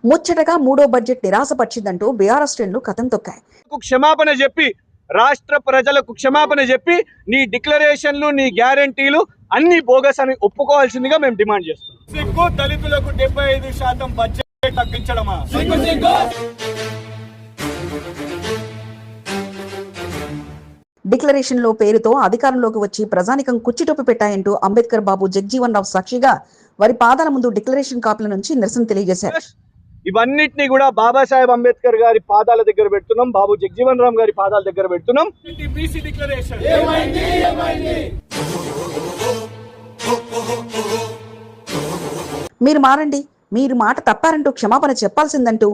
ముచ్చటగా మూడో budget నిరాశపరిచిందంటూ BRS శ్రేణులు కథం తొక్కాయి. క్షమాపణ చెప్పి రాష్ట్ర ప్రజలకు క్షమాపణ చెప్పి నీ డిక్లరేషన్లు నీ గ్యారంటీలు అన్ని బోగస్ అని ఒప్పుకోవాల్సిందిగా మేము డిమాండ్ చేస్తున్నాం. సిగ్గు దళితులకు 75% బడ్జెట్ తగ్గించడమా? డిక్లరేషన్ లో పేరుతో అధికారంలోకి వచ్చి ప్రజానికం కుచ్చిటొప్పి పెట్టాయంటూ అంబేద్కర్ బాబు జగజీవన్ రావు సాక్షిగా వారి పాదాల ముందు డిక్లరేషన్ కాపీల నుంచి నిరసన తెలియజేశారు. ఇవన్నిటిని కూడా బాబాసాహెబ్ అంబేద్కర్ గారి పాదాల దగ్గర పెడుతున్నాం, బాబు జగజీవన్ రామ్ గారి పాదాల దగ్గర పెడుతున్నాం. బీసీ డిక్లరేషన్ మీరు మారండి, మీరు మాట తప్పారంటూ క్షమాపణ చెప్పాల్సిందంటూ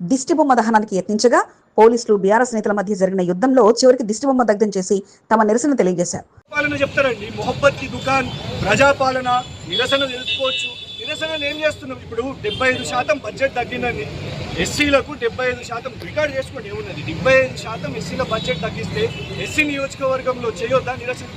దిష్టిబొమ్మ దహనానికి యత్నించగా పోలీసులు బీఆర్ఎస్ నేతల మధ్య జరిగిన యుద్ధంలో చివరికి దిష్టిబొమ్మ దగ్ధం చేసి తమ నిరసన తెలియజేశారు. చెప్తారండి మొహబ్బత్ కి దుకాన్ ప్రజాపాలన నిరసన తెలుసుకోవచ్చు. నిరసనలు ఏం చేస్తున్నాం? ఇప్పుడు 75% బడ్జెట్ తగ్గిందండి. ఎస్సీలకు 75% రికార్డ్ చేసుకోండి ఏమున్నది. 75% ఎస్సీల బడ్జెట్ తగ్గిస్తే ఎస్సీ నియోజకవర్గంలో చేయొద్దా నిరసన?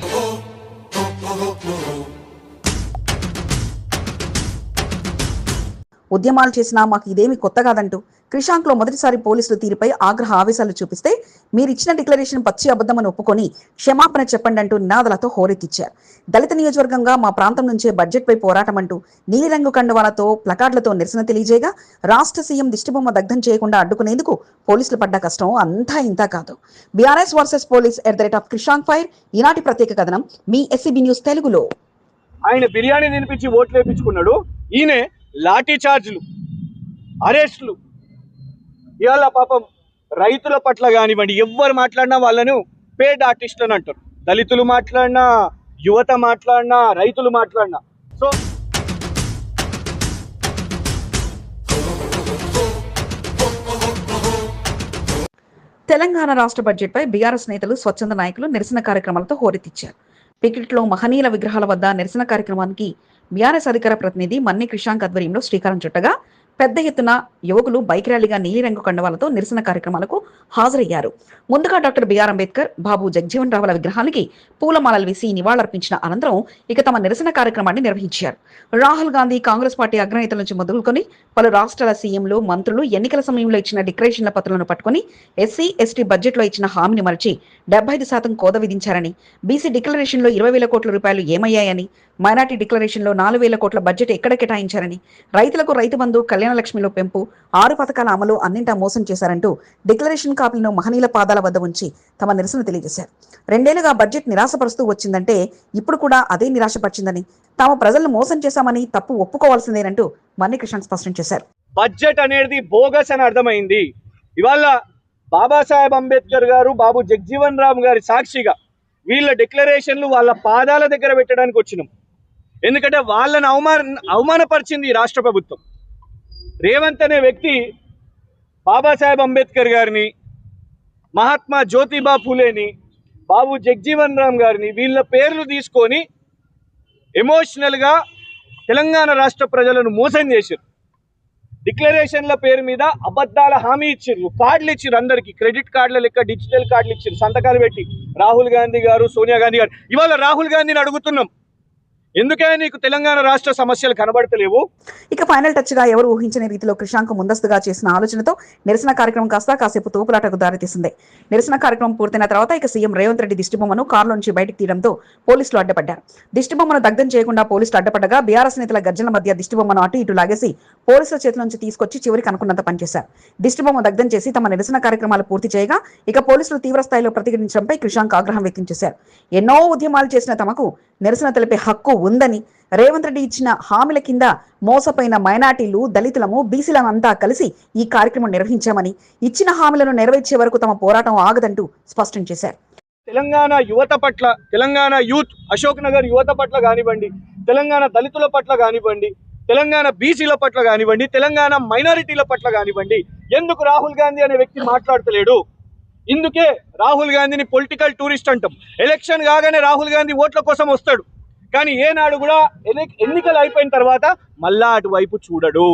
ఉద్యమాలు చేసినా మాకు ఇదేమి కొత్త కాదంటూ క్రిషాంక్లో మొదటిసారి పోలీసులు తీరుపై ఆగ్రహ ఆవేశాలు చూపిస్తే మీరిచ్చిన డిక్లరేషన్ పచ్చి అబద్ధమని ఒప్పుకొని క్షమాపణ చెప్పండి అంటూ నినాదాలతో హోరెత్తిచ్చారు. దళిత నియోజకవర్గంగా మా ప్రాంతం నుంచే బడ్జెట్పై పోరాటం అంటూ నీలిరంగు కండువాలతో ప్లకార్డులతో నిరసన తెలియజేయగా రాష్ట్ర సీఎం దిష్టిబొమ్మ దగ్ధం చేయకుండా అడ్డుకునేందుకు పోలీసులు పడ్డ కష్టం అంతా ఇంతా కాదు. BRS versus police @Krishank fire ఈనాటి ప్రత్యేక కథనం మీ SCB న్యూస్ తెలుగులో. ఆయన బిర్యానీ తినిపించి ఓట్లు వేయించుకున్నాడు. ఈయన లాఠీ చార్జ్లు, అరెస్టులు. ఇవాళ పాపం రైతుల పట్ల కానివ్వండి, ఎవ్వరు మాట్లాడినా వాళ్ళను పేడ్ ఆర్టిస్టులు అని అంటారు. దళితులు మాట్లాడినా, యువత మాట్లాడినా, రైతులు మాట్లాడినా. సో తెలంగాణ రాష్ట్ర బడ్జెట్పై బీఆర్ఎస్ నేతలు, స్వచ్ఛంద నాయకులు నిరసన కార్యక్రమాలతో హోరెత్తిచ్చారు. పికెట్లో మహనీయుల విగ్రహాల వద్ద నిరసన కార్యక్రమానికి బీఆర్ఎస్ అధికార ప్రతినిధి మన్ని క్రిషాంక్ ఆధ్వర్యంలో శ్రీకారం చుట్టగా పెద్ద ఎత్తున యువకులు బైక్ ర్యాలీగా నీలిరంగు కండవాలతో నిరసన కార్యక్రమాలకు హాజరయ్యారు. ముందుగా డాక్టర్ బిఆర్ అంబేద్కర్, బాబు జగజీవన్ రావుల విగ్రహానికి పూలమాలలు వేసి నివాళులర్పించిన అనంతరం ఇక తమ నిరసన కార్యక్రమాన్ని నిర్వహించారు. రాహుల్ గాంధీ, కాంగ్రెస్ పార్టీ అగ్రనేతల నుంచి మొదలుకొని పలు రాష్ట్రాల సీఎంలు, మంత్రులు ఎన్నికల సమయంలో ఇచ్చిన డిక్లరేషన్ల పత్రాలను పట్టుకుని ఎస్సీ, ఎస్టీ బడ్జెట్లో ఇచ్చిన హామీని మరిచి 75% కోత విధించారని, బీసీ డిక్లరేషన్లో 20,000 కోట్ల రూపాయలు ఏమయ్యాయని, మైనార్టీ డిక్లరేషన్లో 4,000 కోట్ల బడ్జెట్ ఎక్కడ కేటాయించారని, రైతులకు రైతు బంధు, కళ్యాణ లక్ష్మిలో పెంపు, 6 పథకాల అమలు అన్నింటా మోసం చేశారంటూ డిక్లరేషన్ కాపీలను మహనీయుల పాదాల వద్ద ఉంచి తమ నిరసన తెలియజేశారు. 2 ఏళ్లుగా బడ్జెట్ నిరాశపరుస్తూ వచ్చిందంటే ఇప్పుడు కూడా అదే నిరాశపరిచిందని, తాము ప్రజలను మోసం చేశామని తప్పు ఒప్పుకోవాల్సిందేనంటూ మన్ని క్రిషాంక్ స్పష్టం చేశారు. బడ్జెట్ అనేది బోగస్ అని అర్థమైంది. ఇవాళ బాబాసాహెబ్ అంబేద్కర్ గారు, బాబు జగజీవన్ రామ్ గారి సాక్షిగా వీళ్ళ డిక్లరేషన్లు వాళ్ళ పాదాల దగ్గర పెట్టడానికి వచ్చినాం. ఎందుకంటే వాళ్ళని అవమానపరిచింది ఈ రాష్ట్ర ప్రభుత్వం. రేవంత్ అనే వ్యక్తి బాబాసాహెబ్ అంబేద్కర్ గారిని, మహాత్మా జ్యోతిబా ఫూలేని, బాబు జగజీవన్ రామ్ గారిని వీళ్ళ పేర్లు తీసుకొని ఎమోషనల్గా తెలంగాణ రాష్ట్ర ప్రజలను మోసం చేశారు. డిక్లరేషన్ల పేరు మీద అబద్ధాల హామీ ఇచ్చారు. కార్డులు ఇచ్చారు, అందరికీ క్రెడిట్ కార్డుల లెక్క డిజిటల్ కార్డులు ఇచ్చారు, సంతకాలు పెట్టి. రాహుల్ గాంధీ గారు, సోనియా గాంధీ గారు. ఇవాళ రాహుల్ గాంధీని అడుగుతున్నాం, ఎందుకే నీకు తెలంగాణ రాష్ట్ర సమస్యలు కనబడతలేవు? ఇక ఫైనల్ టచ్ గా ఎవరు ఊహించని రీతిలో క్రిషాంక్ ముందస్తుగా చేసిన ఆలోచనతో నిరసన కార్యక్రమం కాసేపు తోపులాటకు దారితీసింది. నిరసన కార్యక్రమం పూర్తయిన తర్వాత ఇక సీఎం రేవంత్ రెడ్డి దిష్టిబొమ్మను కారులో నుంచి బయటకు తీయడంతో పోలీసులు అడ్డపడ్డారు. దిష్టిబొమ్మను దగ్ధం చేయకుండా పోలీసులు అడ్డపడ్డగా బీఆర్ఎస్ నేతల గర్జనల మధ్య దిష్టిబొమ్మను అటు ఇటు లాగేసి పోలీసుల చేతుల నుంచి తీసుకొచ్చి చివరికి అనుకున్నంత పనిచేశారు. దిష్టిబొమ్మ దగ్ధం చేసి తమ నిరసన కార్యక్రమాలు పూర్తి చేయగా ఇక పోలీసులు తీవ్ర స్థాయిలో ప్రతిఘటించడంపై క్రిషాంక్ ఆగ్రహం వ్యక్తం చేశారు. ఎన్నో ఉద్యమాలు చేసిన తమకు నిరసన తెలిపే హక్కు ఉందని, రేవంత్ రెడ్డి ఇచ్చిన హామీల కింద మోసపోయిన మైనార్టీలు, దళితులము, బీసీలంతా కలిసి ఈ కార్యక్రమం నిర్వహించామని, ఇచ్చిన హామీలను నెరవేర్చే వరకు తమ పోరాటం ఆగదంటూ స్పష్టం చేశారు. తెలంగాణ యువత పట్ల, తెలంగాణ యూత్, అశోక్ నగర్ యువత పట్ల కానివ్వండి, తెలంగాణ దళితుల పట్ల కానివ్వండి, తెలంగాణ బీసీల పట్ల కానివ్వండి, తెలంగాణ మైనారిటీల పట్ల కానివ్వండి, ఎందుకు రాహుల్ గాంధీ అనే వ్యక్తి మాట్లాడతలేడు? ఇందుకే రాహుల్ గాంధీని పొలిటికల్ టూరిస్ట్ అంటాం. ఎలక్షన్ కాగానే రాహుల్ గాంధీ ఓట్ల కోసం వస్తాడు, కానీ ఏనాడు కూడా ఎన్నికలు అయిపోయిన తర్వాత మళ్ళా అటువైపు చూడడు.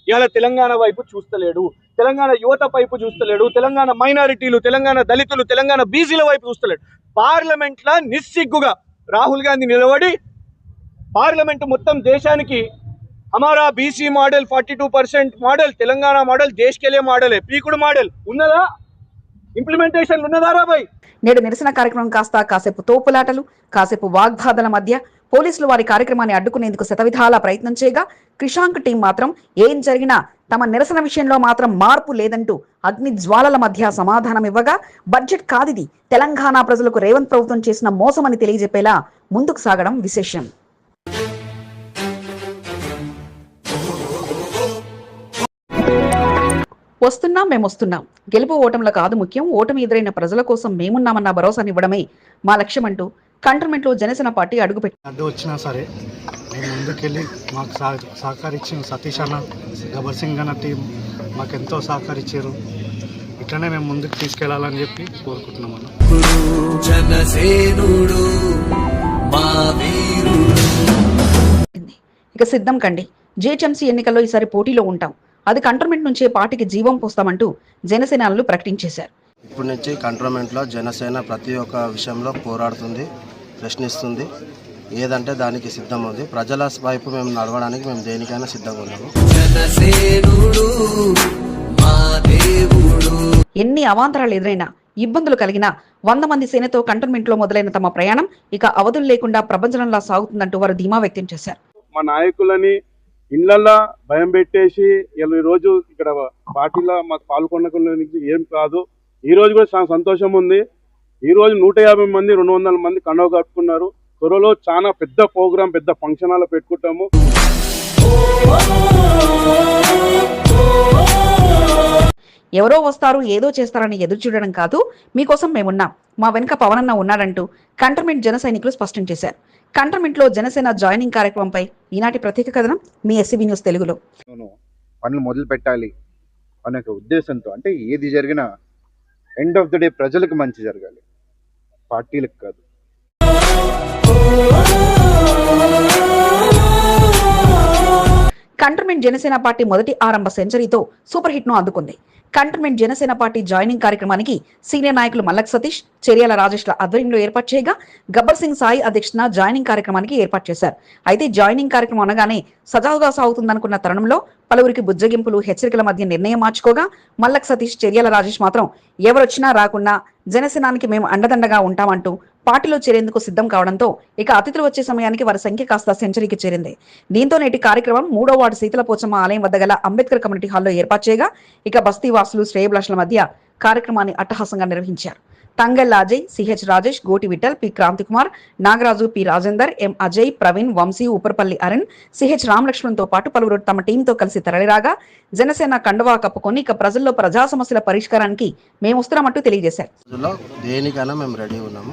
ఇవాళ తెలంగాణ వైపు చూస్తలేడు, తెలంగాణ యువత వైపు చూస్తలేడు, తెలంగాణ మైనారిటీలు, తెలంగాణ దళితులు, తెలంగాణ బీసీల వైపు చూస్తలేడు. పార్లమెంట్లో నిస్సిగ్గుగా రాహుల్ గాంధీ నిలబడి పార్లమెంటు మొత్తం దేశానికి हमारा BC model 42% model Telangana model देश के लिए मॉडल है पीकुड़ मॉडल ఉన్నదా ఇంప్లిమెంటేషన్ ఉన్నదారా భాయ్ నేడు నిరసన కార్యక్రమం కాసేపు తోపులాటలు, కాసేపు వాగ్వాదాల మధ్య పోలీసులు వారి కార్యక్రమాన్ని అడ్డుకునేందుకు శతవిధాలా ప్రయత్నం చేయగా క్రిషాంక్ టీం మాత్రం ఏం జరిగినా తమ నిరసన విషయంలో మాత్రం మార్పు లేదంటూ అగ్ని జ్వాలల మధ్య సమాధానం ఇవ్వగా బడ్జెట్ కాదిది, తెలంగాణ ప్రజలకు రేవంత్ ప్రభుత్వం చేసిన మోసమని తెలియజెప్పేలా ముందుకు సాగడం విశేషం. మేము వస్తున్నాం, గెలుపు ఓటముల కాదు ముఖ్యం, ఓటమి ఎదురైన ప్రజల కోసం మేమున్నామన్న భరోసానివ్వడమే మా లక్ష్యం అంటూ కంటోన్మెంట్ లో జనసేన పార్టీ అడ్డు వచ్చినా సరే మేము ముందుకెళ్ళి మాకు సహకరించిన సతీష్ అన్న, గబ్బర్ సింగ్ అన్న టీం మాకు ఎంతో సహకరించారు. ఇట్లనే మేము ముందుకు తీసుకెళ్లాలని చెప్పి కోరుకుంటున్నాం అన్న. ఇక సిద్ధం కండి, జిహెచ్ఎంసీ ఎన్నికల్లో ఈసారి పోటీలో ఉంటాం, అది కంటోన్మెంట్ నుంచే పార్టీకి జీవం పోస్తామంటూ జనసేనాలు ప్రకటించేశారు. ఇప్పటి నుంచి కంటోన్మెంట్లో జనసేన ప్రతి ఒక్క విషయంలో పోరాడుతుంది, ప్రశ్నిస్తుంది, ఏదంటే దానికి సిద్ధం ఉంది. ప్రజల వైపు మేము నడవడానికి మేము దేనికైనా సిద్ధంగా ఉన్నాము. ఎన్ని అవాంతరాలు ఎదురైనా, ఇబ్బందులు కలిగినా 100 మంది సేనతో కంటోన్మెంట్ లో మొదలైన తమ ప్రయాణం ఇక అవధులు లేకుండా ప్రపంచంలా సాగుతుందంటూ వారు ధీమా వ్యక్తం చేశారు. మా నాయకులని ఇళ్లల్లో భయం పెట్టేసి ఈ రోజు ఇక్కడ పార్టీలో మాకు పాల్గొనడానికి ఏం కాదు. ఈ రోజు కూడా చాలా సంతోషం ఉంది. ఈ రోజు 150 మంది 200 మంది కండవ కట్టుకున్నారు. త్వరలో చాలా పెద్ద ప్రోగ్రాం, పెద్ద ఫంక్షన్ హాల్ పెట్టుకుంటాము. ఎవరో వస్తారు ఏదో చేస్తారని ఎదురు చూడడం కాదు, మీకోసం మేమున్నాం, మా వెనుక పవనన్న ఉన్నాడంటూ కంటోన్మెంట్ జన సైనికులు స్పష్టం చేశారు. కంటోన్మెంట్ లో జనసేన జాయినింగ్ కార్యక్రమంపై ఈనాటి ప్రత్యేక కథనం మీ ఎస్సీబీ న్యూస్ తెలుగులో. పనులు మొదలు పెట్టాలి అనే ఉద్దేశంతో, అంటే ఏది జరిగినా ఎండ్ ఆఫ్ ద డే ప్రజలకు మంచి జరగాలి, పార్టీలకు కాదు. కంటోన్మెంట్ జనసేన పార్టీ మొదటి ఆరంభ సెంచరీతో సూపర్ హిట్ ను అందుకుంది. కంటోన్మెంట్ జనసేన పార్టీ జాయినింగ్ కార్యక్రమానికి సీనియర్ నాయకులు మల్లక్ సతీష్, చెర్యాల రాజేష్ల ఆధ్వర్యంలో ఏర్పాటు చేయగా గబ్బర్ సింగ్ సాయి అధ్యక్షతన జాయినింగ్ కార్యక్రమానికి ఏర్పాటు చేశారు. అయితే జాయినింగ్ కార్యక్రమం అనగానే సజావుగా సాగుతుందనుకున్న తరుణంలో పలువురికి బుజ్జగింపులు, హెచ్చరికల మధ్య నిర్ణయం మార్చుకోగా మల్లక్ సతీష్, చెర్యాల రాజేష్ మాత్రం ఎవరొచ్చినా రాకున్నా జనసేనానికి మేము అండదండగా ఉంటామంటూ పార్టీలో చేరేందుకు సిద్ధం కావడంతో ఇక అతిథులు వచ్చే సమయానికి వారి సంఖ్య కాస్త సెంచరీకి చేరింది. దీంతో నేటి కార్యక్రమం 3వ వార్డు శీతలపోచమ్మ ఆలయం వద్ద గల అంబేద్కర్ కమ్యూనిటీ హాల్లో ఏర్పాటు చేయగా ఇక బస్తీ వాసులు, శ్రేయభిలాషుల మధ్య కార్యక్రమాన్ని అట్టహాసంగా నిర్వహించారు. Thangel Ajay, CH Rajesh, Goti Vithal, P Kranthikumar, Nagaraju, P Rajender, M Ajay, Praveen, Vamshi, Uparapalli Arun, CH రామలక్ష్మణ్తో పాటు పలువురు తమ టీంతో కలిసి తరలిరాగా జనసేన కండువా కప్పుకొని ఇక ప్రజల్లో ప్రజా సమస్యల పరిష్కారానికి మేము వస్తున్నామంటూ తెలియజేశారు. దేనికైనా మేము రెడీ ఉన్నాము.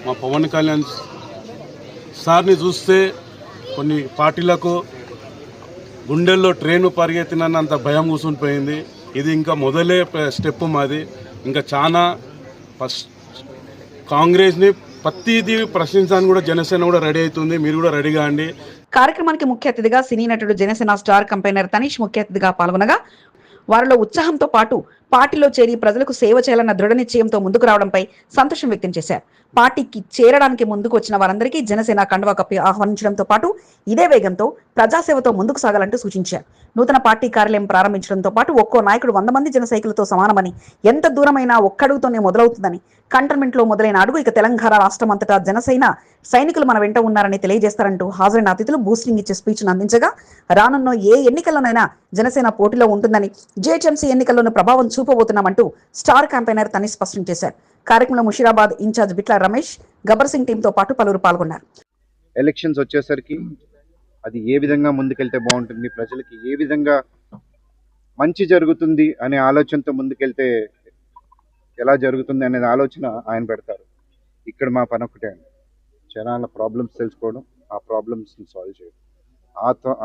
మా పవన్ కళ్యాణ్ సార్ని చూస్తే కొన్ని పార్టీలకు గుండెల్లో ట్రైన్ పరిగెత్తినంత భయం కూర్చుని పోయింది. ఇది ఇంకా మొదలే స్టెప్ మాది. ఇంకా చాలా ఫస్ట్ కాంగ్రెస్ని ప్రతిదీ ప్రశ్నించడానికి కూడా జనసేన కూడా రెడీ అవుతుంది. మీరు కూడా రెడీగా అండి. కార్యక్రమానికి ముఖ్య అతిథిగా సినీ నటుడు, జనసేన స్టార్ కంపెయినర్ తనీష్ ముఖ్య అతిథిగా పాల్గొనగా వారిలో ఉత్సాహంతో పాటు పార్టీలో చేరి ప్రజలకు సేవ చేయాలన్న దృఢ నిశ్చయంతో ముందుకు రావడంపై సంతోషం వ్యక్తం చేశారు. పార్టీకి చేరడానికి ముందుకు వచ్చిన వారందరికీ జనసేన కండువా కప్పి ఆహ్వానించడంతో పాటు ఇదే వేగంతో ప్రజాసేవతో ముందుకు సాగాలంటూ సూచించారు. నూతన పార్టీ కార్యాలయం ప్రారంభించడంతో పాటు ఒక్కో నాయకుడు 100 మంది జన సైకిలతో సమానమని, ఎంత దూరమైనా ఒక్కడుగుతోనే మొదలవుతుందని, కంటోన్మెంట్ లో మొదలైన అడుగు ఇక తెలంగాణ రాష్ట్రం అంతటా జనసేన సైనికులు మన వెంట ఉన్నారని తెలియజేస్తారంటూ హాజరైన అతిథులు బూస్టింగ్ ఇచ్చే స్పీచ్ను అందించగా రానున్న ఏ ఎన్నికల్లోనైనా జనసేన పోటీలో ఉంటుందని, జిహెచ్ఎంసీ ఎన్నికల్లోనూ ప్రభావం చూపబోతున్నామంటూ స్టార్ క్యాంపెయినర్ తని స్పష్టం చేశారు. కార్యక్రమంలో ముషీరాబాద్ ఇన్ఛార్జ్ బిట్ల రమేష్, గబ్బర్ సింగ్ టీంతో పాటు పలువురు పాల్గొన్నారు. ఎలక్షన్స్ వచ్చేసరికి అది ఏ విధంగా ముందుకెళ్తే బాగుంటుంది, ప్రజలకి ఏ విధంగా మంచి జరుగుతుంది అనే ఆలోచనతో ముందుకెళ్తే ఎలా జరుగుతుంది అనే ఆలోచన ఆయన పెడతారు. ఇక్కడ మా పని ఒకటే అండి, జనాల ప్రాబ్లమ్స్ తెలుసుకోవడం, ఆ ప్రాబ్లమ్స్ని సాల్వ్ చేయడం.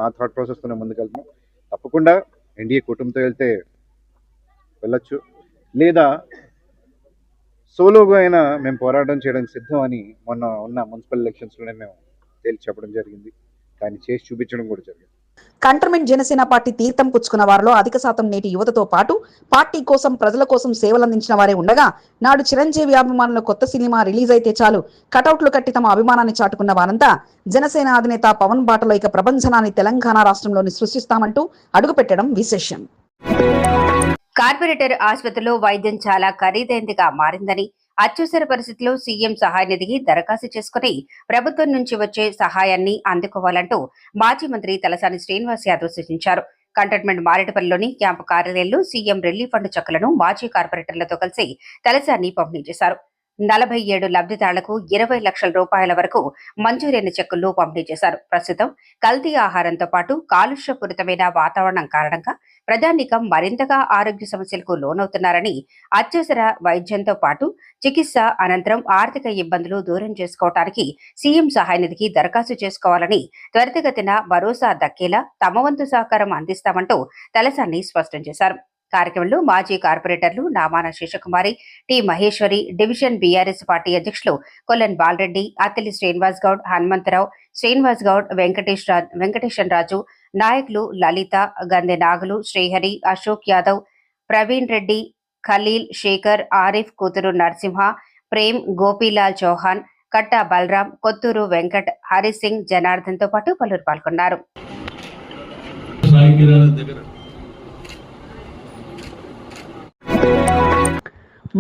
ఆ థాట్ ప్రాసెస్తోనే ముందుకెళ్తాం. తప్పకుండా ఎన్డీఏ కూటమితో వెళ్తే వెళ్ళొచ్చు, లేదా సోలోగా అయినా మేము పోరాటం చేయడానికి సిద్ధం అని మొన్న ఉన్న మున్సిపల్ ఎలక్షన్స్లోనే మేము తేల్చి చెప్పడం జరిగింది. దాన్ని చేసి చూపించడం కూడా జరిగింది. కంటర్మెంట్ జనసేన పార్టీ తీర్థం పుచ్చుకున్న వారిలో అధిక శాతం నేటి యువతతో పాటు పార్టీ కోసం ప్రజల కోసం సేవలందించిన వారే ఉండగా నాడు చిరంజీవి అభిమానుల కొత్త సినిమా రిలీజ్ అయితే చాలు కటౌట్లు కట్టి తమ అభిమానాన్ని చాటుకున్న వారంతా జనసేన అధినేత పవన్ బాటలో ఇక ప్రభంజనాన్ని తెలంగాణ రాష్ట్రంలోని సృష్టిస్తామంటూ అడుగుపెట్టడం విశేషం. కార్పొరేటర్ ఆసుపత్రిలో వైద్యం చాలా ఖరీదైందిగా మారిందని, అత్యవసర పరిస్థితిలో సీఎం సహాయ నిధికి దరఖాస్తు చేసుకుని ప్రభుత్వం నుంచి వచ్చే సహాయాన్ని అందుకోవాలంటూ మాజీ మంత్రి తలసాని శ్రీనివాస్ యాదవ్ సూచించారు. కంటోన్మెంట్ మారేడుపల్లిలోని క్యాంపు కార్యాలయంలో సీఎం రిలీఫ్ ఫండ్ చెక్కులను మాజీ కార్పొరేటర్లతో కలిసి తలసాని పంపిణీ చేశారు. 47 లబ్ధిదారులకు 20 లక్షల రూపాయల వరకు మంజూరైన చెక్కులు పంపిణీ చేశారు. ప్రస్తుతం కల్తీ ఆహారంతో పాటు కాలుష్యపూరితమైన వాతావరణం కారణంగా ప్రజానీకం మరింతగా ఆరోగ్య సమస్యలకు లోనవుతున్నారని, అత్యవసర వైద్యంతో పాటు చికిత్స అనంతరం ఆర్థిక ఇబ్బందులు దూరం చేసుకోవడానికి సీఎం సహాయ నిధికి దరఖాస్తు చేసుకోవాలని, త్వరితగతిన భరోసా దక్కేలా తమ వంతు సహకారం అందిస్తామంటూ తలసాని స్పష్టం చేశారు. కార్యక్రమంలో మాజీ కార్పొరేటర్లు Namana Seshakumari, T Maheshwari, division BRS party అధ్యక్షులు కొల్లన్ బాలరెడ్డి, అత్తిలి శ్రీనివాస్ గౌడ్, హనుమంతరావు, శ్రీనివాస్ గౌడ్, వెంకటేశ్వర రాజు, నాయకులు లలిత, గందె నాగులు, శ్రీహరి, అశోక్ యాదవ్, ప్రవీణ్ రెడ్డి, ఖలీల్, శేఖర్, ఆరిఫ్ కూతురు నరసింహ, ప్రేమ్, గోపీలాల్ చౌహాన్, కట్టా బలరాం, కొత్తూరు వెంకట్, హరిసింగ్, జనార్దన్ తో పాటు పలువురు పాల్గొన్నారు.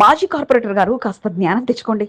మాజీ కార్పొరేటర్ గారు కాస్త జ్ఞానం తెచ్చుకోండి.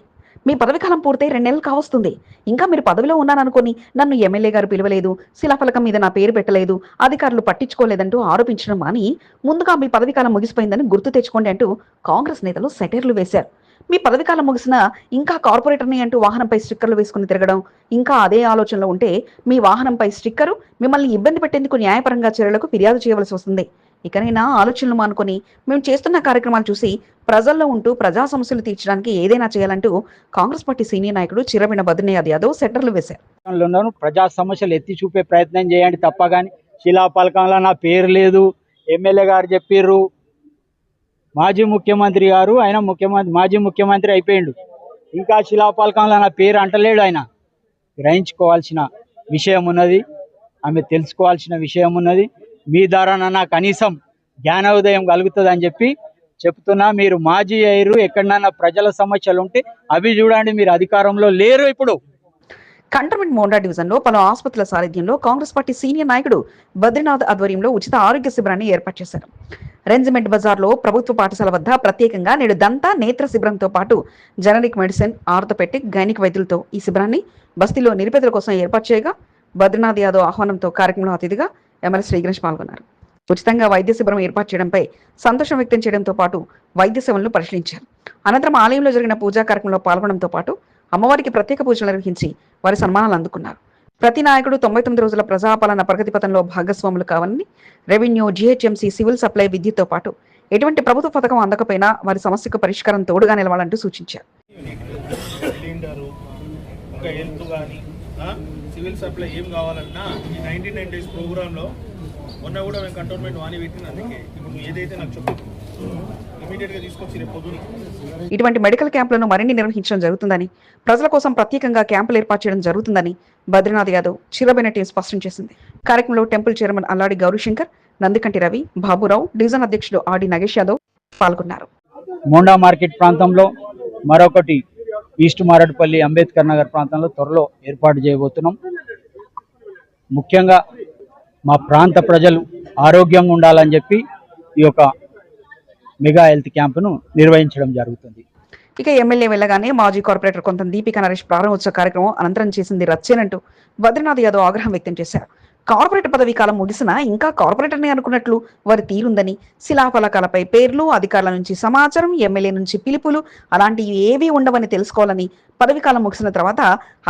మీ పదవి కాలం పూర్తయి 2 నెలలు కావస్తుంది. ఇంకా మీరు పదవిలో ఉన్నాననుకొని నన్ను ఎమ్మెల్యే గారు పిలవలేదు, శిలాఫలకం మీద నా పేరు పెట్టలేదు, అధికారులు పట్టించుకోలేదంటూ ఆరోపించడం మాని ముందుగా మీ పదవి కాలం ముగిసిపోయిందని గుర్తు తెచ్చుకోండి అంటూ కాంగ్రెస్ నేతలు సెటైర్లు వేశారు. మీ పదవి కాలం ముగిసినా ఇంకా కార్పొరేటర్ని అంటూ వాహనంపై స్టిక్కర్లు వేసుకుని తిరగడం, ఇంకా అదే ఆలోచనలో ఉంటే మీ వాహనంపై స్టిక్కరు మిమ్మల్ని ఇబ్బంది పెట్టేందుకు న్యాయపరంగా చర్యలకు ఫిర్యాదు చేయవలసి వస్తుంది. ఇకనైనా ఆలోచనలు మానుకొని మేము చేస్తున్న కార్యక్రమాలు చూసి ప్రజల్లో ఉంటూ ప్రజా సమస్యలు తీర్చడానికి ఏదైనా చేయాలంటూ కాంగ్రెస్ పార్టీ సీనియర్ నాయకుడు చిరబిన బద్రీనాథ్ యాదవ్ సెటర్లు వేశారు. ప్రజా సమస్యలు ఎత్తి చూపే ప్రయత్నం చేయండి తప్ప కానీ శిలాఫలకంలో నా పేరు లేదు, ఎమ్మెల్యే గారు చెప్పిర్రు, మాజీ ముఖ్యమంత్రి గారు ఆయన మాజీ ముఖ్యమంత్రి అయిపోయిండు, ఇంకా శిలాఫలకంలో నా పేరు అంటలేడు. ఆయన గ్రహించుకోవాల్సిన విషయం ఉన్నది, ఆమె తెలుసుకోవాల్సిన విషయం ఉన్నది. మీ ద్వారా కనీసం జ్ఞానోదయం కలుగుతుంది అని చెప్పి చెప్తున్నా. మీరు మాజీ అయ్యారు, ఎక్కడన్నా ప్రజల సమస్యలు ఉంటే అవి చూడండి, మీరు అధికారంలో లేరు ఇప్పుడు. కంటోన్మెంట్ మోండా డివిజన్ లో పలు ఆసుపత్రుల సారథ్యంలో కాంగ్రెస్ పార్టీ సీనియర్ నాయకుడు బద్రీనాథ్ ఆధ్వర్యంలో ఉచిత ఆరోగ్య శిబిరాన్ని ఏర్పాటు చేశారు. రెంజిమెంట్ బజార్ లో ప్రభుత్వ పాఠశాల వద్ద ప్రత్యేకంగా నేడు దంత నేత్ర శిబిరంతో పాటు జనరిక్ మెడిసిన్, ఆర్థోపెటిక్, గైనిక్ వైద్యులతో ఈ శిబిరాన్ని బస్తీలో నిరుపేదల కోసం ఏర్పాటు చేయగా బద్రీనాథ్ యాదవ్ ఆహ్వానంతో కార్యక్రమంలో అతిథిగా ఎమ్మెల్యే శ్రీ గణేష్ పాల్గొన్నారు. ఉచితంగా వైద్య శిబిరం ఏర్పాటు చేయడంపై సంతోషం వ్యక్తం చేయడంతో పాటు వైద్య సేవలను పరిశీలించారు. అనంతరం ఆలయంలో జరిగిన పూజా కార్యక్రమంలో పాల్గొనడంతో పాటు అమ్మవారికి ప్రత్యేక పూజలు నిర్వహించి వారి సన్మానాలు అందుకున్నారు. ప్రతి నాయకుడు 99 రోజుల ప్రజాపాలన ప్రగతి పథంలో భాగస్వాములు కావాలని, రెవెన్యూ, జీహెచ్ఎంసీ, సివిల్ సప్లై, విద్యుత్తో పాటు ఎటువంటి ప్రభుత్వ పథకం అందకపోయినా వారి సమస్యకు పరిష్కారం తోడుగా నిలవాలంటూ సూచించారు. సివిల్ సప్లై ఏం కావాలన్నా ఈ 99 డేస్ ప్రోగ్రాంలో మొన్న కూడా మేము కంటోన్మెంట్ వాణి పెట్టింది. అందుకే ఇప్పుడు ఏదైతే నాకు చెప్పు ఇమీడియట్గా తీసుకొచ్చి రేపు పొద్దున ఇటువంటి మెడికల్ క్యాంపులను మరిన్ని నిర్వహించడం జరుగుతుందని, ప్రజల కోసం ప్రత్యేకంగా క్యాంపులు ఏర్పాటు చేయడం జరుగుతుందని బద్రీనాథ్ యాదవ్ చిరబిన టీం స్పష్టం చేసింది. కార్యక్రమంలో టెంపుల్ చైర్మన్ అల్లాడి గౌరీశంకర్, నందికంటి రవి, బాబురావు, డివిజన్ అధ్యక్షుడు ఆడి నగేష్ యాదవ్ పాల్గొన్నారు. మోండా మార్కెట్ ప్రాంతంలో మరొకటి ఈస్ట్ మారేడుపల్లి అంబేద్కర్ నగర్ ప్రాంతంలో త్వరలో ఏర్పాటు చేయబోతున్నాం. ముఖ్యంగా మా ప్రాంత ప్రజలు ఆరోగ్యంగా ఉండాలని చెప్పి ఈ యొక్క మెగా హెల్త్ క్యాంపును నిర్వహించడం జరుగుతుంది. ఇక ఎమ్మెల్యే వెళ్ళగానే మాజీ కార్పొరేటర్ కొంత దీపికా నరేష్ ప్రారంభోత్సవ కార్యక్రమం అనంతరం చేసింది రచ్చేనంటూ బద్రీనాథ్ యాదవ్ ఆగ్రహం వ్యక్తం చేశారు. కార్పొరేటర్ పదవీ కాలం ముగిసినా ఇంకా కార్పొరేటర్ని అనుకున్నట్లు వారి తీరుందని, శిలాఫలకాలపై పేర్లు, అధికారుల నుంచి సమాచారం, ఎమ్మెల్యే నుంచి పిలుపులు అలాంటివి ఏవీ ఉండవని తెలుసుకోవాలని, పదవీ కాలం ముగిసిన తర్వాత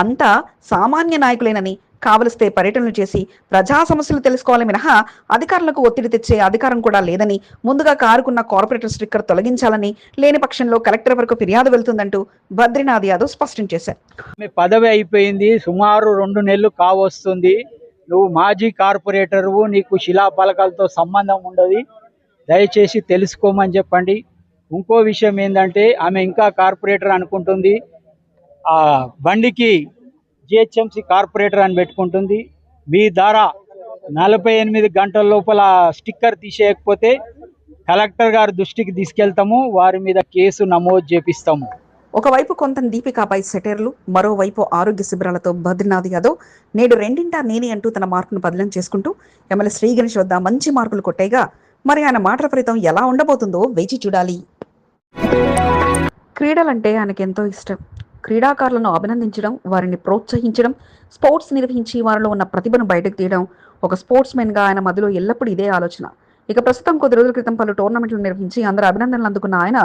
అంతా సామాన్య నాయకులేనని, కావలిస్తే పర్యటనలు చేసి ప్రజా సమస్యలు తెలుసుకోవాలి మినహా అధికారులకు ఒత్తిడి తెచ్చే అధికారం కూడా లేదని, ముందుగా కారుకున్న కార్పొరేటర్ స్టిక్కర్ తొలగించాలని, లేని పక్షంలో కలెక్టర్ వరకు ఫిర్యాదు వెళ్తుందంటూ బద్రీనాథ్ యాదవ్ స్పష్టం చేశారు. పదవి అయిపోయింది, సుమారు 2 నెలలు కావస్తుంది. నువ్వు మాజీ కార్పొరేటర్వు, నీకు శిలాఫలకాలతో సంబంధం ఉండదు, దయచేసి తెలుసుకోమని చెప్పండి. ఇంకో విషయం ఏంటంటే ఆమె ఇంకా కార్పొరేటర్ అనుకుంటుంది, ఆ బండికి జిహెచ్ఎంసీ కార్పొరేటర్ అని పెట్టుకుంటుంది. మీ ద్వారా 48 గంటల లోపల స్టిక్కర్ తీసేయకపోతే కలెక్టర్ గారి దృష్టికి తీసుకెళ్తాము, వారి మీద కేసు నమోదు చేపిస్తాము. ఒకవైపు కొంత దీపికాపై సెటైర్లు, మరోవైపు ఆరోగ్య శిబిరాలతో బద్రీనాథ్ యాదవ్ నేడు రెండింటా నేనే అంటూ తన మార్కును బదిలం చేసుకుంటూ ఎమ్మెల్యే శ్రీ గణేష్ వద్ద మంచి మార్కులు కొట్టేగా మరి ఆయన మాటల ఫలితం ఎలా ఉండబోతుందో వేచి చూడాలి. క్రీడలంటే ఆయనకెంతో ఇష్టం. క్రీడాకారులను అభినందించడం, వారిని ప్రోత్సహించడం, స్పోర్ట్స్ నిర్వహించి వారిలో ఉన్న ప్రతిభను బయటకు తీయడం ఒక స్పోర్ట్స్ మెన్గా ఆయన మధ్యలో ఎల్లప్పుడూ ఇదే ఆలోచన. ఇక ప్రస్తుతం కొద్ది రోజుల క్రితం పలు టోర్నమెంట్లు నిర్వహించి అందరూ అభినందనలు అందుకున్న ఆయన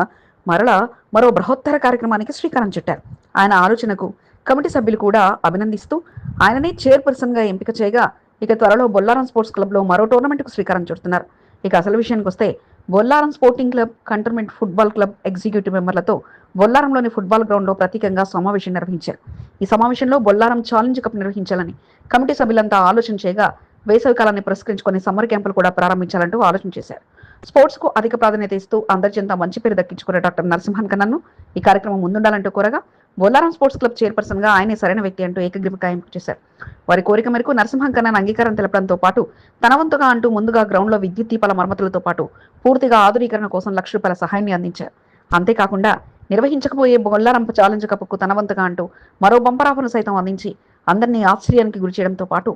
మరలా మరో బృహత్తర కార్యక్రమానికి శ్రీకారం చుట్టారు. ఆయన ఆలోచనకు కమిటీ సభ్యులు కూడా అభినందిస్తూ ఆయననే చైర్పర్సన్గా ఎంపిక చేయగా ఇక త్వరలో బొల్లారం స్పోర్ట్స్ క్లబ్లో మరో టోర్నమెంట్కు శ్రీకారం చుడుతున్నారు. ఇక అసలు విషయానికి వస్తే Bollaram sporting club, cantonment football club executive మెంబర్లతో బొల్లారంలోని ఫుట్బాల్ గ్రౌండ్లో ప్రత్యేకంగా సమావేశం నిర్వహించారు. ఈ సమావేశంలో బొల్లారం ఛాలెంజ్ కప్ నిర్వహించాలని కమిటీ సభ్యులంతా ఆలోచన చేయగా వేసవి కాలాన్ని పురస్కరించుకొని సమ్మర్ క్యాంపులు కూడా ప్రారంభించాలంటూ ఆలోచన చేశారు. స్పోర్ట్స్ కు అధిక ప్రాధాన్యత ఇస్తూ అందరి చెంత మంచి పేరు దక్కించుకున్న డాక్టర్ నరసింహన్ కన్నన్ను ఈ కార్యక్రమం ముందుండాలంటూ కోరగా బొల్లారం స్పోర్ట్స్ క్లబ్ చైర్పర్సన్ గా ఆయనే సరైన వ్యక్తి అంటూ ఏకగ్రీవంగా ఎంపిక చేశారు. వారి కోరిక మేరకు నరసింహన్ కన్నన్ అంగీకారం తెలపడంతో పాటు తన వంతుగా అంటూ ముందుగా గ్రౌండ్ లో విద్యుత్ దీపాల మరమ్మతులతో పాటు పూర్తిగా ఆధునీకరణ కోసం ₹1,00,000 సహాయాన్ని అందించారు. అంతేకాకుండా నిర్వహించకపోయే బొల్లారం ఛాలెంజ్ కప్కు తన వంతుగా అంటూ మరో బంపర్ ఆఫర్ను సైతం అందించి అందరినీ ఆశ్చర్యానికి గురి చేయడంతో పాటు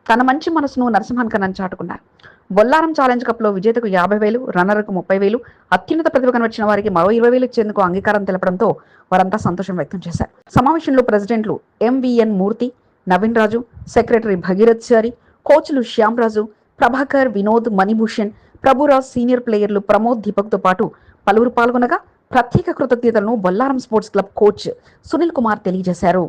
తన మంచి మనసును నరసింహన్ కన్నన్ చాటుకున్నారు. బొల్లారం ఛాలెంజ్ కప్ లో విజేతకు 50,000, రన్నర్కు 30,000, అత్యున్నత ప్రతిభ కనబరిచిన వారికి మరో 20,000 ఇచ్చేందుకు అంగీకారం తెలపడంతో వారంతా సంతోషం వ్యక్తం చేశారు. సమావేశంలో ప్రెసిడెంట్లు MVN మూర్తి, నవీన్ రాజు, సెక్రటరీ భగీరథ్ చారి, కోచ్లు శ్యాంరాజు, ప్రభాకర్, వినోద్, మణిభూషణ్, ప్రభురాజ్, సీనియర్ ప్లేయర్లు ప్రమోద్, దీపక్ తో పాటు పలువురు పాల్గొనగా ప్రత్యేక కృతజ్ఞతలను Bollaram sports club coach Sunil Kumar తెలియజేశారు.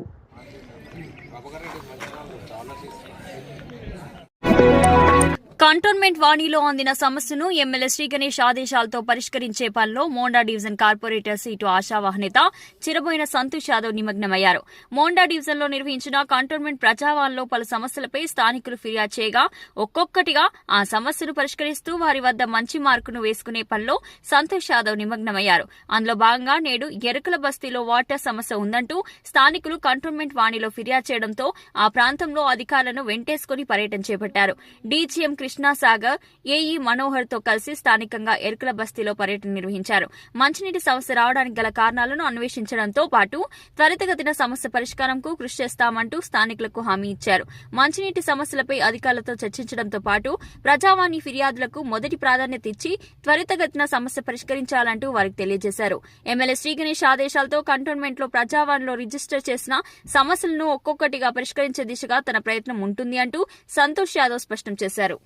కంటోన్మెంట్ వాణిలో అందిన సమస్యను ఎమ్మెల్యే శ్రీ గణేష్ ఆదేశాలతో పరిష్కరించే పనిలో మోండా డివిజన్ కార్పొరేటర్ సీటు ఆశావాహ నేత చిరబోయిన సంతోష్ యాదవ్ నిమగ్నమయ్యారు. మోండా డివిజన్లో నిర్వహించిన కంటోన్మెంట్ ప్రజావాణిలో పలు సమస్యలపై స్థానికులు ఫిర్యాదు చేయగా ఒక్కొక్కటిగా ఆ సమస్యను పరిష్కరిస్తూ వారి వద్ద మంచి మార్కును వేసుకునే పనిలో సంతోష్ యాదవ్ నిమగ్నమయ్యారు. అందులో భాగంగా నేడు ఎరుకల బస్తీలో వాటర్ సమస్య ఉందంటూ స్థానికులు కంటోన్మెంట్ వాణిలో ఫిర్యాదు చేయడంతో ఆ ప్రాంతంలో అధికారులను వెంటేసుకుని పర్యటన చేపట్టారు. డీజీఎం కృష్ణాసాగర్, ఏఈ మనోహర్ తో కలిసి స్థానికంగా ఎరుకల బస్తీలో పర్యటన నిర్వహించారు. మంచినీటి సమస్య రావడానికి గల కారణాలను అన్వేషించడంతో పాటు త్వరితగతిన సమస్య పరిష్కారంకు కృషి చేస్తామంటూ స్థానికులకు హామీ ఇచ్చారు. మంచినీటి సమస్యలపై అధికారులతో చర్చించడంతో పాటు ప్రజావాణి ఫిర్యాదులకు మొదటి ప్రాధాన్యత ఇచ్చి త్వరితగతిన సమస్య పరిష్కరించాలంటూ వారికి తెలియజేశారు. ఎమ్మెల్యే శ్రీ గణేష్ ఆదేశాలతో కంటోన్మెంట్ లో ప్రజావాణిలో రిజిస్టర్ చేసిన సమస్యలను ఒక్కొక్కటిగా పరిష్కరించే దిశగా తన ప్రయత్నం ఉంటుంది అంటూ సంతోష్ యాదవ్ స్పష్టం చేశారు.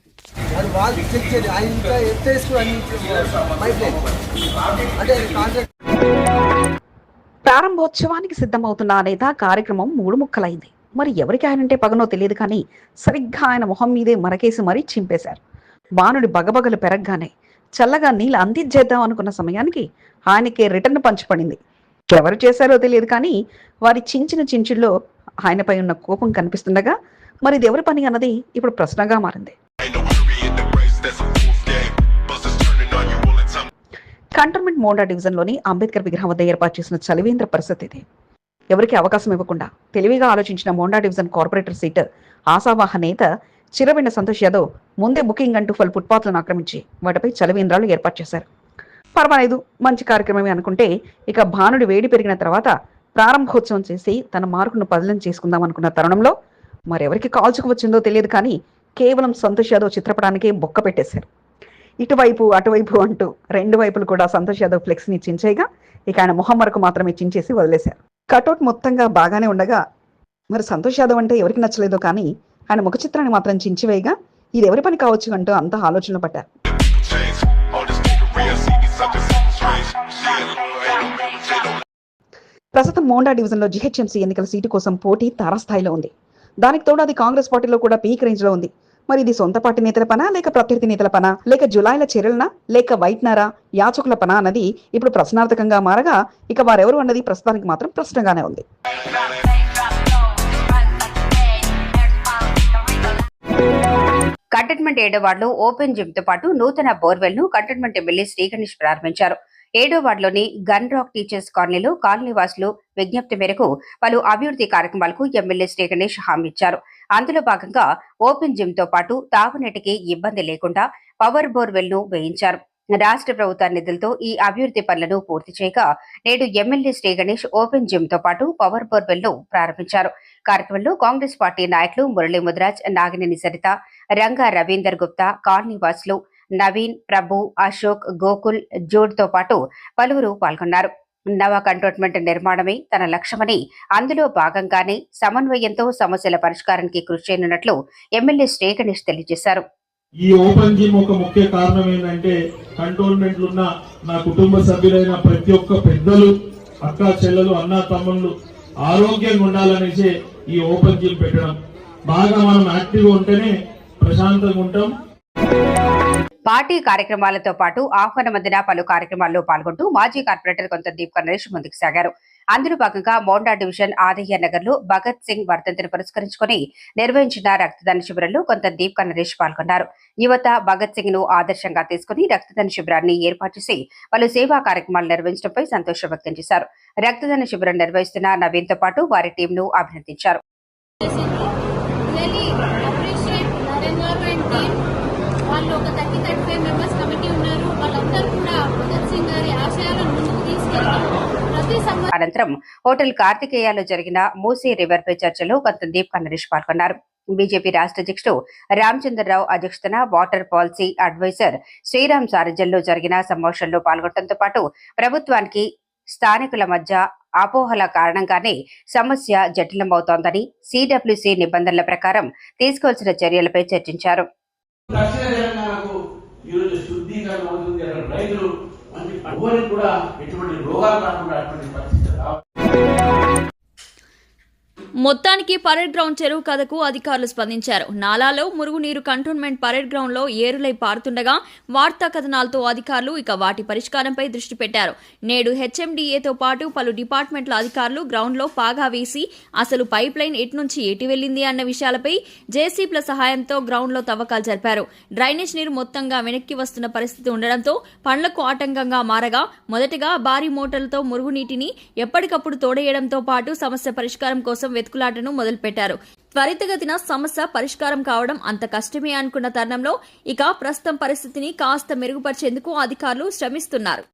ప్రారంభోత్సవానికి సిద్ధమవుతున్న నేత కార్యక్రమం 3 ముక్కలైంది. మరి ఎవరికి ఆయనంటే పగనో తెలియదు కానీ సరిగ్గా ఆయన మొహం మీదే మరకేసి మరీ చింపేశారు. బాణుడి బగబగలు పెరగగానే చల్లగా నీళ్ళు అందించేద్దాం అనుకున్న సమయానికి ఆయనకే రిటర్న్ పంచిపడింది. ఎవరు చేశారో తెలియదు కానీ వారి చించిన చించుల్లో ఆయనపై ఉన్న కోపం కనిపిస్తుండగా మరి ఇది ఎవరి పని అన్నది ఇప్పుడు ప్రశ్నగా మారింది. కంటోన్మెంట్ మోండా డివిజన్లోని అంబేద్కర్ విగ్రహం వద్ద ఏర్పాటు చేసిన చలివేంద్ర పరిస్థితి ఇది. ఎవరికి అవకాశం ఇవ్వకుండా తెలివిగా ఆలోచించిన మోండా డివిజన్ కార్పొరేటర్ సీట్ ఆశావాహ నేత చిరబిండ సంతోష్ యాదవ్ ముందే బుకింగ్ అంటూ ఫుట్పాత్లను ఆక్రమించి వాటిపై చలివేంద్రాలు ఏర్పాటు చేశారు. పర్వాలేదు, మంచి కార్యక్రమమే అనుకుంటే ఇక భానుడి వేడి పెరిగిన తర్వాత ప్రారంభోత్సవం చేసి తన మార్కును బదిలం చేసుకుందాం అనుకున్న తరుణంలో మరెవరికి కాల్చుకు వచ్చిందో తెలియదు కానీ కేవలం సంతోష్ యాదవ్ చిత్రపటానికే బొక్క పెట్టేశారు. ఇటువైపు అటువైపు అంటూ 2 వైపులు కూడా సంతోష్ యాదవ్ ఫ్లెక్స్ ని చించేయగా ఇక ఆయన మొహం వరకు మాత్రమే చించేసి వదిలేశారు. కటౌట్ మొత్తంగా బాగానే ఉండగా మరి సంతోష్ యాదవ్ అంటే ఎవరికి నచ్చలేదో కానీ ఆయన ముఖ చిత్రాన్ని మాత్రం చించివేయగా ఇది ఎవరి పని కావచ్చు అంటూ అంతా ఆలోచనలు పట్టారు. ప్రస్తుతం మోండా డివిజన్ లో జీహెచ్ఎంసీ ఎన్నికల సీటు కోసం పోటీ తారాస్థాయిలో ఉంది. దానికి తోడు అది కాంగ్రెస్ పార్టీలో కూడా పీక్ రేంజ్ లో ఉంది. మరి ఇది సొంత పార్టీ నేతల పనా, లేక ప్రత్యర్థి నేతల పనా, లేక జులాయిల చర్యలనా, లేక వైట్నారా, యాచకుల పనా అన్నది ఇప్పుడు ప్రశ్నార్థకంగా మారగా ఇక వారెవరు అన్నది ప్రస్తుతానికి మాత్రం ప్రశ్నగానే ఉంది. కంటోన్మెంట్ 7వ వార్డులో ఓపెన్ జిమ్ తో పాటు నూతన బోర్వెల్ ను కంటోన్మెంట్ ఎమ్మెల్యే శ్రీ గణేష్ ప్రారంభించారు. 7వ వార్డులోని గన్ రాక్ టీచర్స్ కాలనీలో కాలనీవాసులు విజ్ఞప్తి మేరకు పలు అభివృద్ధి కార్యక్రమాలకు ఎమ్మెల్యే శ్రీ గణేష్ హామీ ఇచ్చారు. అందులో భాగంగా ఓపెన్ జిమ్ తో పాటు తాగునీటికి ఇబ్బంది లేకుండా పవర్ బోర్వెల్ ను వేయించారు. రాష్ట్ర ప్రభుత్వ నిధులతో ఈ అభివృద్ధి పనులను పూర్తి చేయగా నేడు MLA Shri Ganesh open gym తో పాటు పవర్ బోర్వెల్ ను ప్రారంభించారు. కార్యక్రమంలో కాంగ్రెస్ పార్టీ నాయకులు మురళీ ముదిరాజ్, నాగినేని సరిత, రంగా రవీందర్ గుప్తా, కాలనీవాసులు నవీన్, ప్రభు, అశోక్, గోకుల్, జూడ్ తో పాటు పలువురు పాల్గొన్నారు. నవ కంటోన్మెంట్ నిర్మాణమే తన లక్ష్యమని, అందులో భాగంగానే సమన్వయంతో సమస్యల పరిష్కారానికి కృషి చేయనున్నట్లు ఎమ్మెల్యే శ్రీ గణేష్ తెలియజేశారు. ఈ ఓపెన్ జిమ్ ఒక ముఖ్య కారణం ఏంటంటే కంటోన్మెంట్ ఉన్న నా కుటుంబ సభ్యులైన ప్రతి ఒక్క పెద్దలు, అక్క చెల్లెలు, అన్న తమ్ముళ్ళు ఆరోగ్యంగా ఉండాలనేసి ఈ ఓపెన్ జిమ్ పెట్టడం. బాగా మనం యాక్టివ్గా ఉంటేనే ప్రశాంతంగా ఉంటాం. పార్టీ కార్యక్రమాలతో పాటు ఆహ్వానమందిన పలు కార్యక్రమాల్లో పాల్గొంటూ మాజీ కార్పొరేటర్ కొంత దీప్ నరేష్ ముందుకు సాగారు. అందులో భాగంగా మోండా డివిజన్ ఆదయ్య నగర్ లో భగత్ సింగ్ వర్ధంతిని పురస్కరించుకుని నిర్వహించిన రక్తదాన శిబిరంలో కొంత దీప్ నరేష్ పాల్గొన్నారు. యువత భగత్ సింగ్ ను ఆదర్శంగా తీసుకుని రక్తదాన శిబిరాన్ని ఏర్పాటు చేసి పలు సేవా కార్యక్రమాలు నిర్వహించడంపై సంతోషం వ్యక్తం చేశారు. రక్తదాన శిబిరం నిర్వహిస్తున్న నవీన్ తో పాటు వారి టీంను అభినందించారు. వాళ్ళు ఒక 35 మెంబర్స్ కమిటీ ఉన్నారు. వాళ్ళందరూ కూడా భగత్ సింగ్ గారి ఆశయాలను ముందుకు తీసుకెళ్తాం. అనంతరం హోటల్ కార్తికేయాలో జరిగిన మూసీ రివర్ పై చర్చలో కొంత దీప్ నరేష్ పాల్గొన్నారు. బీజేపీ రాష్ట్ర అధ్యక్షుడు రామచంద్రరావు అధ్యక్షతన వాటర్ పాలసీ అడ్వైజర్ శ్రీరామ్ సారథ్యంలో జరిగిన సమావేశంలో పాల్గొనడంతో పాటు ప్రభుత్వానికి స్థానికుల మధ్య అపోహల కారణంగానే సమస్య జటిలమవుతోందని, సిడబ్ల్యూసీ నిబంధనల ప్రకారం తీసుకోవాల్సిన చర్యలపై చర్చించారు. దక్షిణ తెలంగాణకు ఈరోజు శుద్ధీకరణ అవుతుంది. అక్కడ రైతులు మంచి ఎవరికి కూడా ఎటువంటి రోగాలు రాకుండా అటువంటి పరిస్థితి రావాలి. మొత్తానికి పరేడ్ గ్రౌండ్ చెరువు కథకు అధికారులు స్పందించారు. నాలాలో మురుగునీరు కంటోన్మెంట్ పరేడ్ గ్రౌండ్ లో ఏరులై పారుతుండగా వార్తా కథనాలతో అధికారులు ఇక వాటి పరిష్కారంపై దృష్టి పెట్టారు. నేడు హెచ్ఎండిఏతో పాటు పలు డిపార్ట్మెంట్ల అధికారులు గ్రౌండ్ లో పాగా వేసి అసలు పైప్ లైన్ ఎటు నుంచి ఎటు వెళ్లింది అన్న విషయాలపై జేసీబీల సహాయంతో గ్రౌండ్ లో తవ్వకాలు జరిపారు. డ్రైనేజ్ నీరు మొత్తంగా వెనక్కి వస్తున్న పరిస్థితి ఉండడంతో పనులకు ఆటంకంగా మారగా మొదటగా భారీ మోటార్లతో మురుగునీటిని ఎప్పటికప్పుడు తోడేయడంతో పాటు సమస్య పరిష్కారం కోసం వెతుకులాటను మొదలుపెట్టారు. త్వరితగతిన సమస్య పరిష్కారం కావడం అంత కష్టమే అనుకున్న తరుణంలో ఇక ప్రస్తుతం పరిస్థితిని కాస్త మెరుగుపరిచేందుకు అధికారులు శ్రమిస్తున్నారు.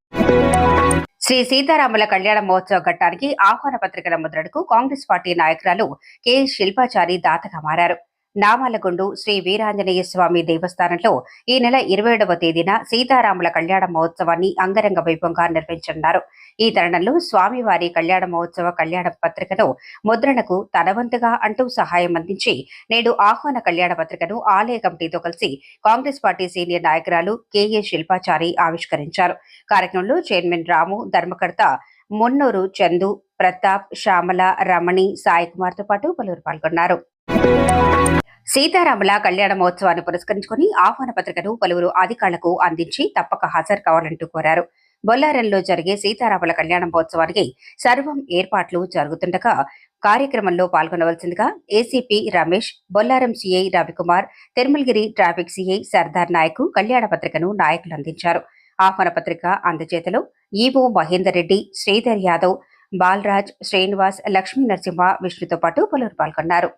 శ్రీ సీతారాముల కళ్యాణ మహోత్సవ ఘట్టానికి ఆహ్వాన పత్రికల ముద్రణకు కాంగ్రెస్ పార్టీ నాయకురాలు కె శిల్పాచారి దాతగా మారారు. నామాలగుండు శ్రీ వీరాంజనేయ స్వామి దేవస్థానంలో ఈ నెల 27వ తేదీన సీతారాముల కళ్యాణ మహోత్సవాన్ని అంగరంగ వైభవంగా నిర్వహించనున్నారు. ఈ తరుణంలో స్వామివారి కళ్యాణ మహోత్సవ కళ్యాణ పత్రికను ముద్రణకు తనవంతుగా అంటూ సహాయం అందించి నేడు ఆహ్వాన కళ్యాణ పత్రికను ఆలయ కమిటీతో కలిసి కాంగ్రెస్ పార్టీ సీనియర్ నాయకురాలు కెఏ శిల్పాచారి ఆవిష్కరించారు. కార్యక్రమంలో చైర్మన్ రాము, ధర్మకర్త మున్నూరు చందు, ప్రతాప్, శ్యామల, రమణి, సాయి కుమార్ తో పాటు పలువురు పాల్గొన్నారు. సీతారాముల కళ్యాణ మహోత్సవాన్ని పురస్కరించుకుని ఆహ్వాన పత్రికను పలువురు అధికారులకు అందించి తప్పక హాజరు కావాలంటూ కోరారు. బొల్లారంలో జరిగే సీతారాముల కళ్యాణ మహోత్సవానికి సర్వం ఏర్పాట్లు జరుగుతుండగా కార్యక్రమంలో పాల్గొనవలసిందిగా ACP Ramesh, Bollaram CI Ravikumar, Tirumalagiri traffic CI Sardar Nayak కళ్యాణ పత్రికను నాయకులు అందించారు. ఆహ్వాన పత్రిక అందజేతలో ఈవో మహేందర్ రెడ్డి, శ్రీధర్ యాదవ్, బాలరాజ్, శ్రీనివాస్, లక్ష్మీ నరసింహ, విష్ణుతో పాటు పలువురు పాల్గొన్నారు.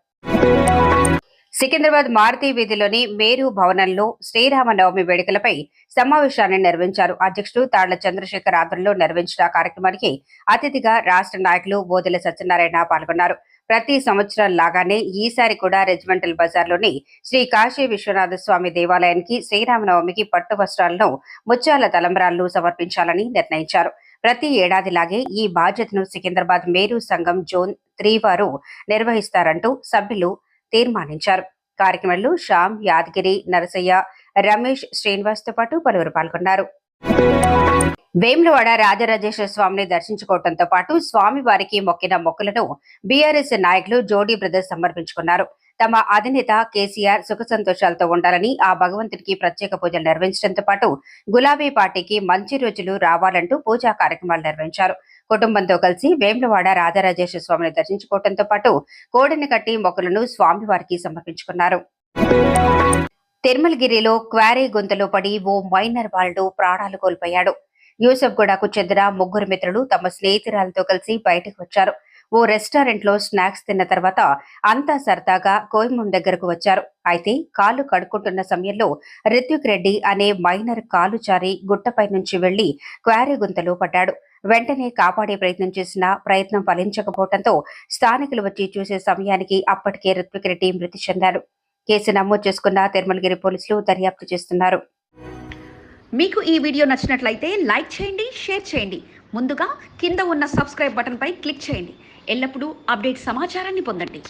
సికింద్రాబాద్ మారుతి వీధిలోని మేరు భవనంలో శ్రీరామనవమి వేడుకలపై సమావేశాన్ని నిర్వహించారు. అధ్యక్షుడు తాళ్ల చంద్రశేఖర్ ఆధ్వర్యంలో నిర్వహించిన కార్యక్రమానికి అతిథిగా రాష్ట్ర నాయకులు బోదెల సత్యనారాయణ పాల్గొన్నారు. ప్రతి సంవత్సరం లాగానే ఈసారి కూడా రెజిమెంటల్ బజార్లోని శ్రీ కాశీ విశ్వనాథ స్వామి దేవాలయానికి శ్రీరామనవమికి పట్టు వస్త్రాలను, ముత్యాల తలంబ్రాలను సమర్పించాలని నిర్ణయించారు. ప్రతి ఏడాదిలాగే ఈ బాధ్యతను సికింద్రాబాద్ మేరు సంఘం జోన్ 3 వారు నిర్వహిస్తారంటూ సభ్యులు తీర్మానించారు. కార్యక్రమంలో శ్యామ్, యాదగిరి, నరసయ్య, రమేష్, శ్రీనివాస్ తో పాటు పలువురు పాల్గొన్నారు. వేములవాడ రాజరాజేశ్వర స్వామిని దర్శించుకోవడంతో పాటు స్వామి వారికి మొక్కిన మొక్కులను బీఆర్ఎస్ నాయకులు జోడీ బ్రదర్స్ సమర్పించుకున్నారు. తమ అధినేత కేసీఆర్ సుఖ సంతోషాలతో ఉండాలని ఆ భగవంతుడికి ప్రత్యేక పూజలు నిర్వహించడంతో పాటు గులాబీ పార్టీకి మంచి రోజులు రావాలంటూ పూజా కార్యక్రమాలు నిర్వహించారు. కుటుంబంతో కలిసి వేములవాడ రాజరాజేశ్వర స్వామిని దర్శించుకోవడంతో పాటు కోడిని కట్టి మొక్కులను స్వామివారికి సమర్పించుకున్నారు. తిరుమలగిరిలో క్వారీ గుంతలో పడి ఓ మైనర్ బాలుడు ప్రాణాలు కోల్పోయాడు. యూసఫ్గూడకు చెందిన ముగ్గురు మిత్రులు తమ స్నేహితురాలతో కలిసి బయటకు వచ్చారు. ఓ రెస్టారెంట్ లో స్నాక్స్ తిన్న తర్వాత అంతా సరదాగా కోయిమూన్ దగ్గరకు వచ్చారు. అయితే కాళ్ళు కడుక్కుంటున్న సమయంలో రిత్విక్ రెడ్డి అనే మైనర్ కాలు జారి గుట్టపై నుంచి వెళ్లి క్వారీ గుంతలో పడ్డాడు. వెంటనే కాపాడే ప్రయత్నం చేసినా ప్రయత్నం ఫలించకపోవడంతో స్థానికులు వచ్చి చూసే సమయానికి అప్పటికే రిత్విక్ రెడ్డి మృతి చెందాడు. కేసు నమోదు చేసుకున్న తిరుమలగిరి పోలీసులు దర్యాప్తు చేస్తున్నారు. మీకు ఈ వీడియో నచ్చినట్లయితే లైక్ చేయండి, షేర్ చేయండి. ముందుగా కింద ఉన్న సబ్స్క్రైబ్ బటన్పై క్లిక్ చేయండి. ఎల్లప్పుడూ అప్డేట్ సమాచారాన్ని పొందండి.